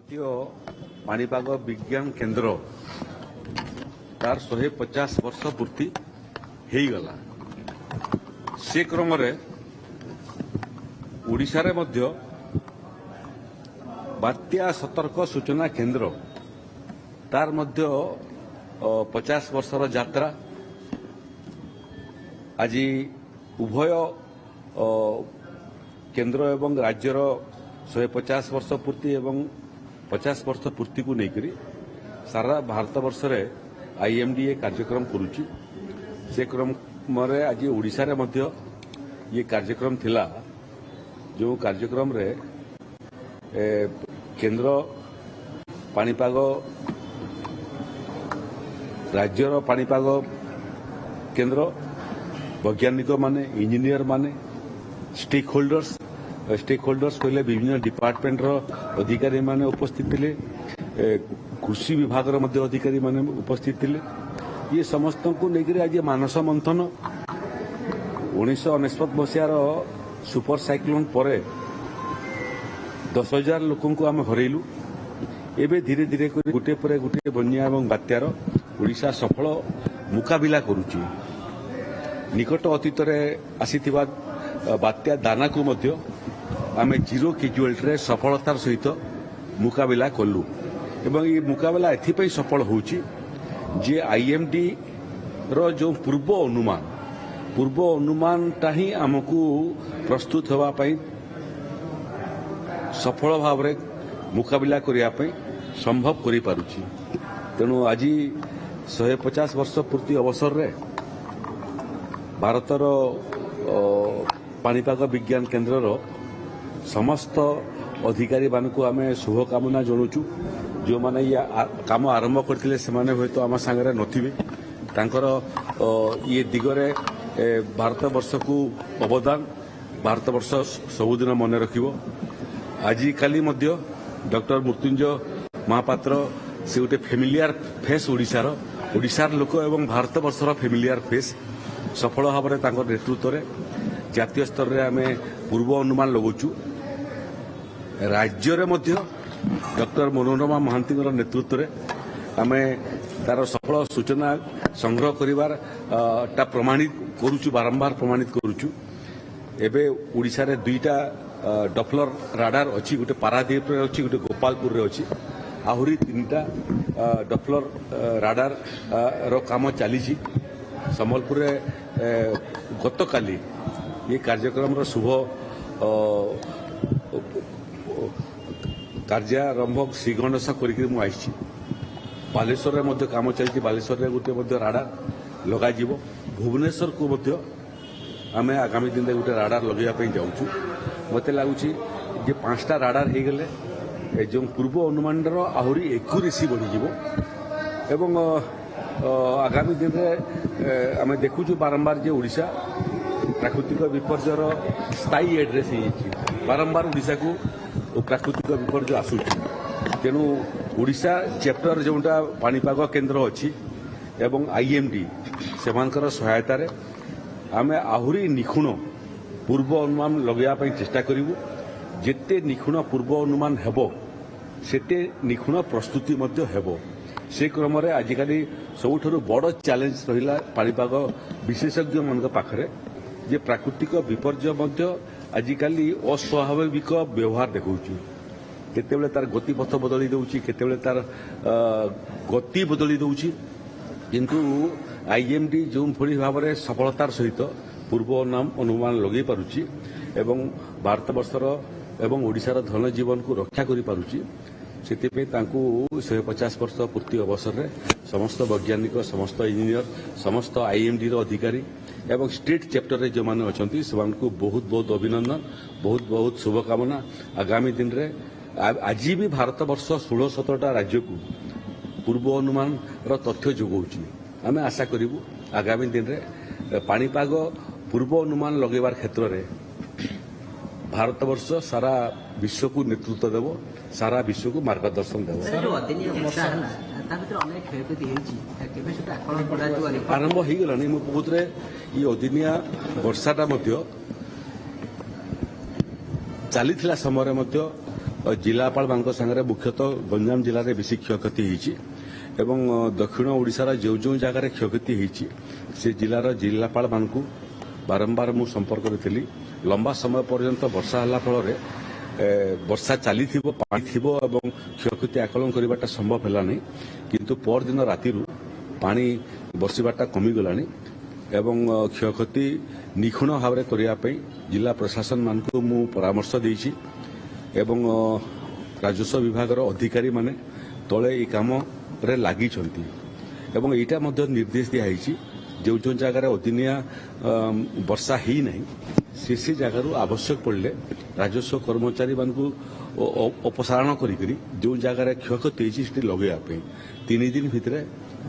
भारतीय पाणीपाग विज्ञान केन्द्र तार 150 वर्ष पूर्ति हो गला। से क्रम ओडिशा रे मध्य बात्या सतर्क सूचना केन्द्र तार मध्य 50 वर्षर यात्रा आज उभय केन्द्र एवं राज्यर 150 वर्ष पूर्ति एवं 50 वर्ष पूर्ति को लेकर सारा भारत वर्ष रे आईएमडी कार्यक्रम करुच्ची। से क्रम में आज ओडिशा रे मध्य ये कार्यक्रम थिला, जो कार्यक्रम रे केन्द्र पाणीपाग राज्यर पाणीपाग केन्द्र वैज्ञानिक माने इंजीनियर माने स्टेक होल्डर्स कहले विभिन्न डिपार्टमेंट रो अधिकारी माने उपस्थित थिले, कृषि विभाग रो मध्य अधिकारी माने उपस्थित थिले। ये समस्त को लेकर आज मानस मंथन 1999 मसीहार सुपर साइक्लोन पर 10,000 लोकों को आम हरइलु। एवं धीरे धीरे गोटे पर गोटे बन्या एवं बात्यार ओडिशा सफल मुकाबिला करुच्ची। निकट अतीत आसीथिबा बात्या दाना को मध्य आमे जीरो कैजुअल्टी सफलतार सहित मुकाबिला कलु। एवं ये मुकाबिला एथिपई सफल होउची जे आईएमडी रो जो पूर्व अनुमान ता ही आमको प्रस्तुत होवा पई सफल भाव रे मुकाबिला करिया पई संभव करि पारुची। तेणु आज 150 वर्ष पूर्ति अवसर रे भारतर पाणीपाग विज्ञान केन्द्र रो समस्त अधिकारी मानक आमे शुभकामना जनाऊँ। जो माने ये काम आरंभ करथिले से माने होय तो आम संगे नथिबे, तांकर ये दिगरे भारत वर्ष को अवदान भारत वर्ष सबुदिन मन रखिबो। आज काली मध्य डॉक्टर मृत्युंजय महापात्र से गोटे फेमिलियर फेस ओडिशार लोक एवं भारत वर्षर फेमिलियर फेस सफल भाव में तांकर नेतृत्व रे जातीय स्तर रे आमे पूर्व अनुमान लगाउछु। राज्य रे मध्य डॉक्टर मनोरमा महांती नेतृत्व रे आमे तार सफल सूचना संग्रह करिवार ता प्रमाणित करुछु, बारंबार प्रमाणित करुछु। एबे ओडिशा रे दुईटा डफलर राडार अछि, गोटे पारादीप रे अछि, गोटे गोपालपुर रे अछि। आहुरी 3टा डफलर राडार रो काम चली। संबलपुर रे गतकाली ये कार्यक्रम रो शुभ कार्यारंभ श्रीगणेश करके मु आइछि। बालेश्वर रे मध्य काम चलछि, बालेश्वर रे गोटे मध्य राडार लगा जीवो। भुवनेश्वर को मध्य आमे आगामी दिन गोटे राडार लगेया पई जाउछु। मते लागुछि जे 5टा राडार हे गेले जो पूर्व अनुमान रो आहुरी एक्यूरेसी बढ़ी जीवो। एवं आगामी दिन रे आमे देखुछु बारंबार जे ओडिशा प्राकृतिक विपर्यर स्थायी एड्रेस हो बारंबार ओडिशा को प्राकृतिक विपर्य आसूची। तेणु ओडिशा चैप्टर जोटा पाणीपाग केन्द्र अच्छी एवं आईएमडी सेमानकर सहायता रे आमे आहुरी निखुण पूर्व अनुमान लगेया चेष्टा करिवु। जेते निखुण पूर्व अनुमान हेबो सेते निखुण प्रस्तुति मध्य हेबो। से क्रम रे आजिकाली सबुठारु बड़ चैलेंज रहिला पाणीपाग विशेषज्ञ मान पाखरे जे प्राकृतिक विपर्य मध्य आजिकाली अस्वाभाविक व्यवहार देखौछि। केतेबेले तार गतिपथ बदली दउछि, केतेबेले तार गति बदली दउछि। किंतु आईएमडी जो भली भाव में सफलतार सहित पूर्व अनुमान लगे पारुछि एवं भारत वर्षर एवं ओडिशार धन जीवन को रक्षा करि पारुछि। सेतिपे तांकु 150 वर्ष पूर्ति अवसर रे समस्त वैज्ञानिक, समस्त इंजीनियर, समस्त आईएमडी रो अधिकारी एवं स्टेट चैप्टर रे जो माने अछंती सेमानकु बहुत बहुत अभिनंदन, बहुत बहुत शुभकामना। आगामी दिन रे आज भी भारत वर्ष 16-17टा राज्य को पूर्व अनुमान रो तथ्य जोगौछि। आमे आशा करिवु आगामी दिन रे पाणीपाग पूर्व अनुमान लगेबार क्षेत्र रे भारत वर्ष सारा विश्व को नेतृत्व देव, सारा विश्व को मार्गदर्शन देव। आरंभ हो गलानी मो बहुत ये अदिनिया वर्षाटा चली समय जिलापाल मान सागर मुख्यतः गंजाम जिले में बेसी क्षयक्षति होती एवं दक्षिण ओडिशार जो जो जगार क्षयक्षति होती से जिलार जिलापाल मान बारंबार मु संपर्क करी लंबा समय पर्यंत वर्षा होला फल वर्षा चली पानी थी और क्षयक्षति आकलन करवाटा संभव है नहीं किंतु परदिन राति पानी बरसवाटा कमिगला एवं क्षयक्षति निखुण भाव में करने जिला प्रशासन मान को मु परामर्श देछि एवं राजस्व विभाग अधिकारी माने तले ये काम रे लागी छंती एवं एटा मध्य निर्देश दिया जो जो जगार अदिनिया वर्षा ही नहीं से जगार आवश्यक पड़े राजस्व कर्मचारी मान को अपसारण करी जो जगार क्षयक्षति होती लगे 3 दिन भितर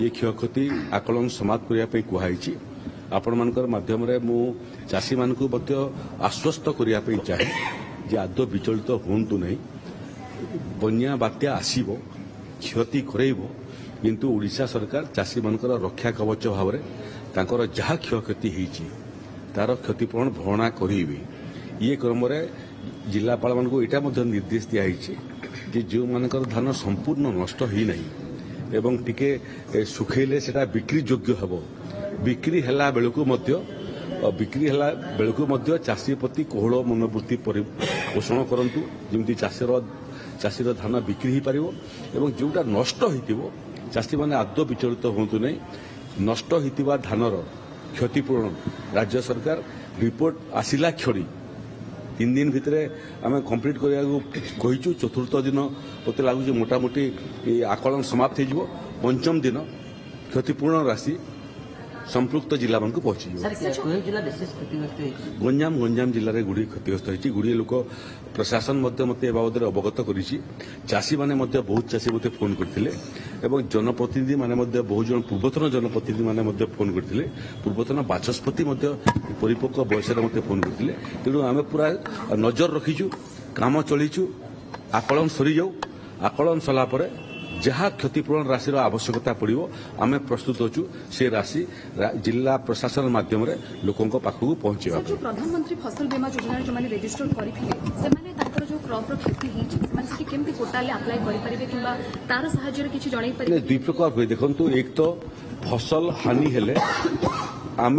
ये क्षयक्षति आकलन समाप्त करने कहुई आपण मानकर माध्यम रे मु चाषी मान को आश्वस्त करने चाहे जे आदौ विचलित हुंतु नहीं बन्या बात्या आसीबो क्षति करेइबो किंतु ओडिशा सरकार चाषी मानकर रक्षा कवच भाव में तांकर जहा क्षयक्षति होईची तार क्षतिपूरण भरणा करेइबे ये क्रम रे जिलापाल मान को एटा मध्य निर्देश दिया कि जो मानकर धान संपूर्ण नष्ट ही नहीं एवं टिके सुखेले सेटा बिक्री योग्य हबो बिक्री हेला बेलकु मध्य चाषी प्रति कोहल मनोवृत्ति पोषण करंतु जेमती चाषीर धान बिक्री हो पारिबो एवं जोटा नष्ट होइतिबो चाषी माने आदौ विचलित होंतु नहीं नष्ट होइतिबा धानर क्षतिपूरण राज्य सरकार रिपोर्ट आसिला क्षणी 3 दिन भितर आम कंप्लीट करू चतुर्थ दिन मत लगुच मोटामोटी आकलन समाप्त हो पंचम दिन क्षतिपूर्ण राशि संपृक्त जिला मान को पहुंची गंजाम जिले में गुड़ी क्षतिग्रस्त होती गुड़ी लोक प्रशासन मत बाबद अवगत कर चाषी मैंने बहुत चाषी मत फोन करते जनप्रतिनिधि मैंने बहुत जन पूर्वतन जनप्रतिनिधि मैंने फोन करते पूर्वतन बाचस्पति परिपक्व बयस मत फोन करते तेणु आम पूरा नजर रखीचु काम चलीचु आकलन सरी जाऊ आकलन सरला जहाँ क्षतिपूरण राशि आवश्यकता पड़ो आम प्रस्तुत अच्छु से राशि जिला प्रशासन माध्यम लोकों पाखक पहुंचा प्रधानमंत्री फसल बीमा योजना जो मैंने रजिस्टर करते जो क्रॉप केमती पोर्टाल अप्लाई करें तार साहाय्य दुई प्रकार हुए देखो एक तो फसल हानि हेले आम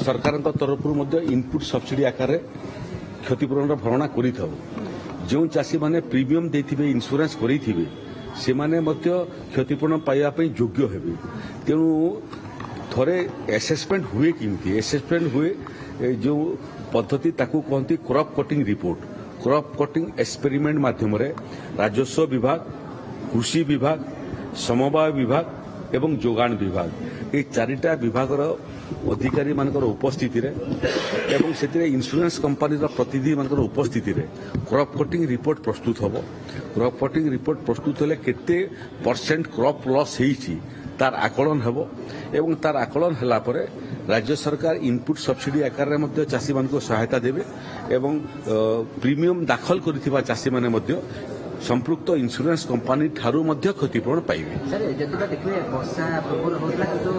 सरकार तरफ इनपुट सब्सिडी आकार क्षतिपूरण भरणा कर जो चाषी मैंने प्रीमियम देथिबे इंश्योरेंस करेथिबे से माने मध्य क्षतिपूरण पाइबा योग्य हेबे तेणु थोड़े एसेसमेंट हुए किमती एसेसमेंट हुए जो पद्धति ताकू कहती crop cutting report crop cutting experiment माध्यम राजस्व विभाग कृषि विभाग समवाय विभाग एवं जोगान विभाग ये 4टा विभाग अधिकारी मानकर उपस्थिति रे एवं से इंश्योरेंस कंपनी प्रतिनिधि मानकर उपस्थिति रे क्रॉप कटिंग रिपोर्ट प्रस्तुत होबो क्रॉप कटिंग रिपोर्ट प्रस्तुत हेले केते परसेंट क्रॉप लॉस हेइची तार आकलन हेबो एवं तार आकलन हला परे राज्य सरकार इनपुट सब्सिडी आकार रे मध्य चाषी मानको सहायता देबे एवं प्रीमियम दाखल करिथिबा चाषी माने मध्य संपृक्त इंश्योरेंस कंपनी ठारू मध्य क्षतिपूरण पाइबे सर जदिबा देखिए वर्षा प्रबल होतला किंतु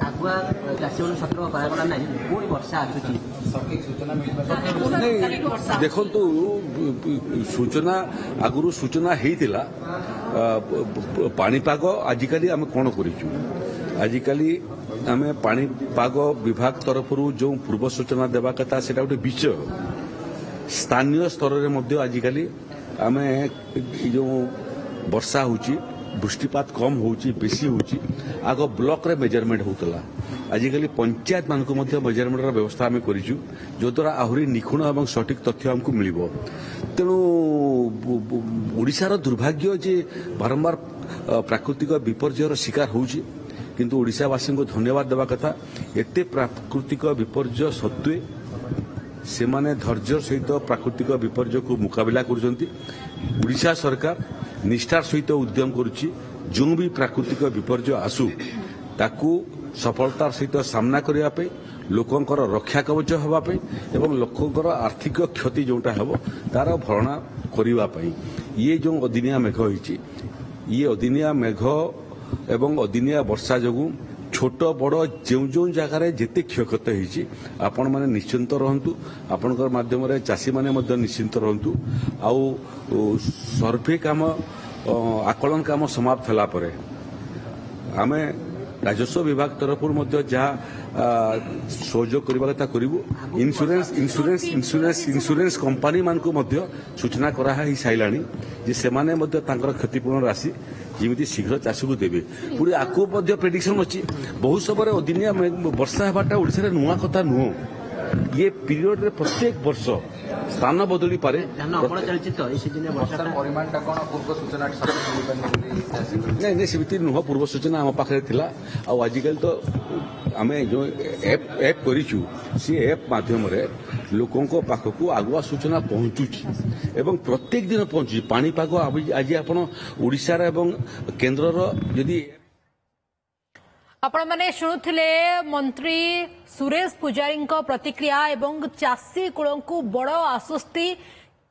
आगुआ चाषी मन सतर्क करागला नाही कोन वर्षा आछुची सटीक सूचना मिलबा देखो तो सूचना आगुरु सूचना हेइतिला पानीपाग आजिकाली आम कौन करिचु आजिकाली आम पानीपाग विभाग तरफ जो पूर्व सूचना देवा कथा सेटा गोटे विषय स्थानीय स्तर में मध्य आजिकाली आम जो वर्षा होची वृष्टिपात कम होची बेसी होची आग ब्लॉक रे मेजरमेंट होतला आजिकाली पंचायत मान को मध्य मेजरमेंट व्यवस्था आम करिचु जो द्वारा आहुरी निखुण एवं सटीक तथ्य हमको मिलिबो तेणु ओडिशार दुर्भाग्य जे बारंबार प्राकृतिक विपर्ययर शिकार होची किंतु ओडिशावासी को धन्यवाद देवा कथा एते प्राकृतिक विपर्यय सत्वे से माने धैर्य सहित प्राकृतिक विपर्यय को मुकाबला करुछंती सरकार निष्ठार सहित उद्यम करुछि जो भी प्राकृतिक विपर्यय आसु ताकू सफलतार सहित सामना करने पे लोकंकर रक्षा कवच होगापे एवं लोकंकर आर्थिक क्षति जोटा हेबो तार भरणा करने ये जो अदिनिया मेघ होइछि ये अदिनिया मेघ एवं अदिनिया वर्षा जोगु छोट बड़ जो जगार जिते क्षयक्षति होती आपण मैंने निश्चिंत रहतु आपणकर माध्यम चाषी मैंने निश्चिंत रहतु आउ सर्वे काम आकलन काम समाप्त होला परे आमे राजस्व विभाग तरफ जहाँ सहयोग करवा कथा करूँ इंश्योरेंस कंपनी मान को सूचना करा सारा जे से क्षतिपूरण राशि जमी शीघ्र चाष को देवे पूरी आकु प्रेडिक्शन अच्छी बहुत समय अदिनिया वर्षा होगाटा ओडिशा नुआ कथा नुह ये पीरियड रे प्रत्येक वर्ष स्थान बदली पारे नहीं सेमती नुह पूर्व सूचना आम पाखे थिला आजिकल तो आम जो एप करूँ सी एप माध्यम लोकों पाखक आगुआ सूचना पहुंचुची एवं प्रत्येक दिन पहुंचुची पाणीपाग आज आपण ओडिशा एवं केन्द्र यदि आपण माने शुणुथिले मंत्री सुरेश पुजारी प्रतिक्रिया एवं चाषी कूल को बड़ आश्वस्ति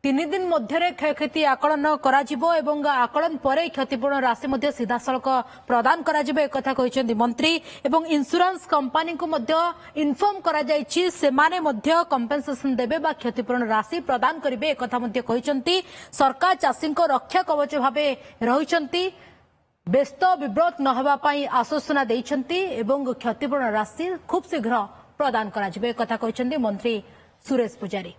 3 दिन मध्य क्षयक्षति आकलन कराजिबो एवं आकलन परे क्षतिपूर्ण राशि मध्य सीधासलख प्रदान कराजिबो एक कथा कहिसेंती मंत्री एवं इंश्योरेंस कंपनी को मध्य इन्फॉर्म करा जायछि सेमाने मध्य कंपेंसेशन देबे बा क्षतिपूर्ण राशि प्रदान करिवे एक कथा मध्य कहिसेंती सरकार चाषी को रक्षा कवच भाबे रहिसेंती व्यस्त विब्रत न होबा पई आश्वासना देइछंती एवं क्षतिपूर्ण राशि खूब शीघ्र प्रदान कराजिबे एक कथा कहिसेंती मंत्री सुरेश पुजारी।